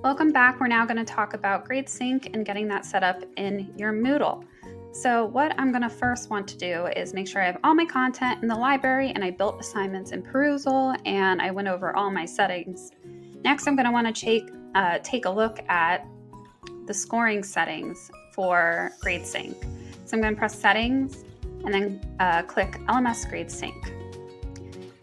Welcome back. We're now going to talk about Grade Sync and getting that set up in your Moodle. So what I'm going to first want to do is make sure I have all my content in the library, and I built assignments in Perusall, and I went over all my settings. Next, I'm going to want to take a look at the scoring settings for Grade Sync. So I'm going to press Settings and then click LMS Grade Sync.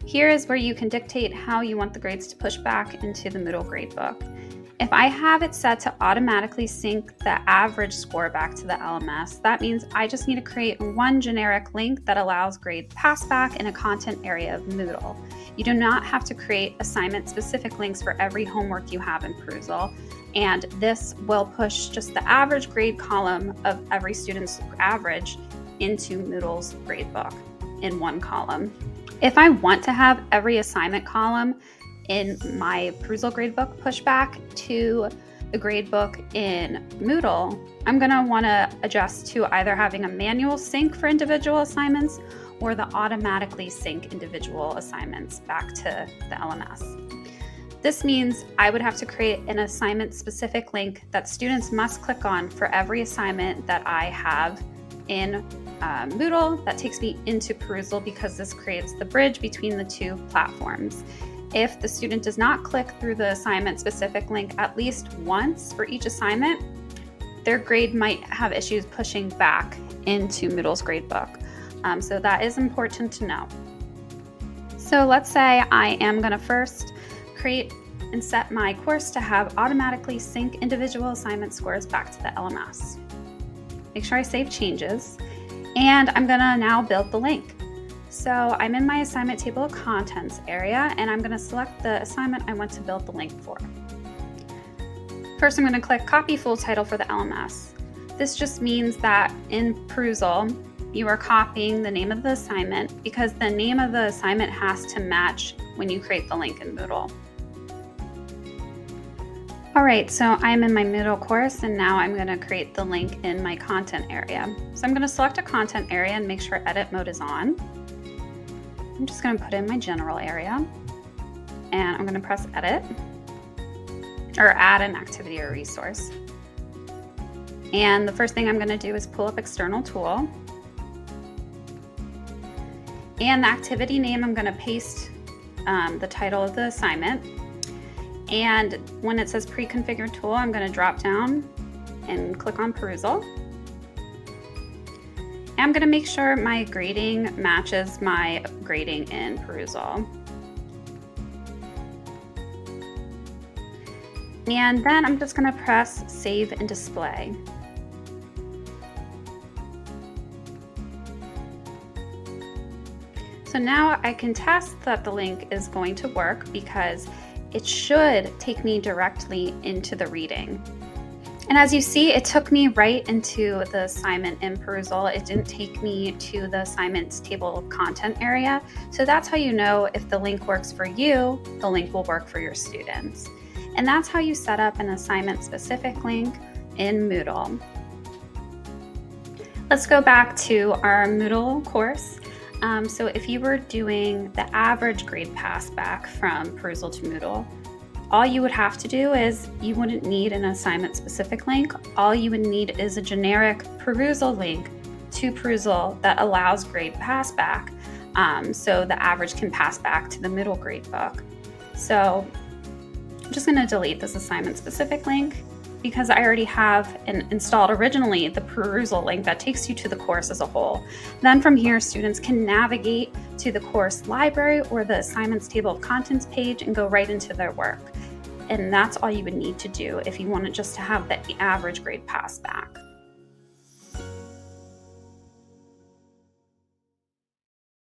Here is where you can dictate how you want the grades to push back into the Moodle gradebook. If I have it set to automatically sync the average score back to the LMS, that means I just need to create one generic link that allows grade passback in a content area of Moodle. You do not have to create assignment-specific links for every homework you have in Perusall, and this will push just the average grade column of every student's average into Moodle's gradebook in one column. If I want to have every assignment column in my Perusall gradebook push back to the gradebook in Moodle, I'm going to want to adjust to either having a manual sync for individual assignments or the automatically sync individual assignments back to the LMS. This means I would have to create an assignment-specific link that students must click on for every assignment that I have in Moodle that takes me into Perusall, because this creates the bridge between the two platforms. If the student does not click through the assignment-specific link at least once for each assignment, their grade might have issues pushing back into Moodle's gradebook. So that is important to know. So let's say I am going to first create and set my course to have automatically sync individual assignment scores back to the LMS. Make sure I save changes, and I'm going to now build the link. So I'm in my assignment table of contents area, and I'm going to select the assignment I want to build the link for. First, I'm going to click Copy Full Title for the LMS. This just means that in Perusall, you are copying the name of the assignment, because the name of the assignment has to match when you create the link in Moodle. All right, so I'm in my Moodle course, and now I'm going to create the link in my content area. So I'm going to select a content area and make sure edit mode is on. I'm just going to put in my general area, and I'm going to press edit or add an activity or resource. And the first thing I'm going to do is pull up external tool. And the activity name, I'm going to paste the title of the assignment. And when it says pre-configured tool, I'm going to drop down and click on Perusall. I'm going to make sure my grading matches my grading in Perusall. And then I'm just going to press Save and Display. So now I can test that the link is going to work, because it should take me directly into the reading. And as you see, it took me right into the assignment in Perusall. It didn't take me to the assignments table of content area. So that's how you know if the link works for you, the link will work for your students. And that's how you set up an assignment-specific link in Moodle. Let's go back to our Moodle course. So if you were doing the average grade pass back from Perusall to Moodle, all you would have to do is, you wouldn't need an assignment-specific link. All you would need is a generic Perusall link to Perusall that allows grade pass back, so the average can pass back to the Moodle gradebook. So I'm just going to delete this assignment-specific link, because I already have installed originally the Perusall link that takes you to the course as a whole. Then from here, students can navigate to the course library or the assignments table of contents page and go right into their work. And that's all you would need to do if you wanted just to have the average grade pass back.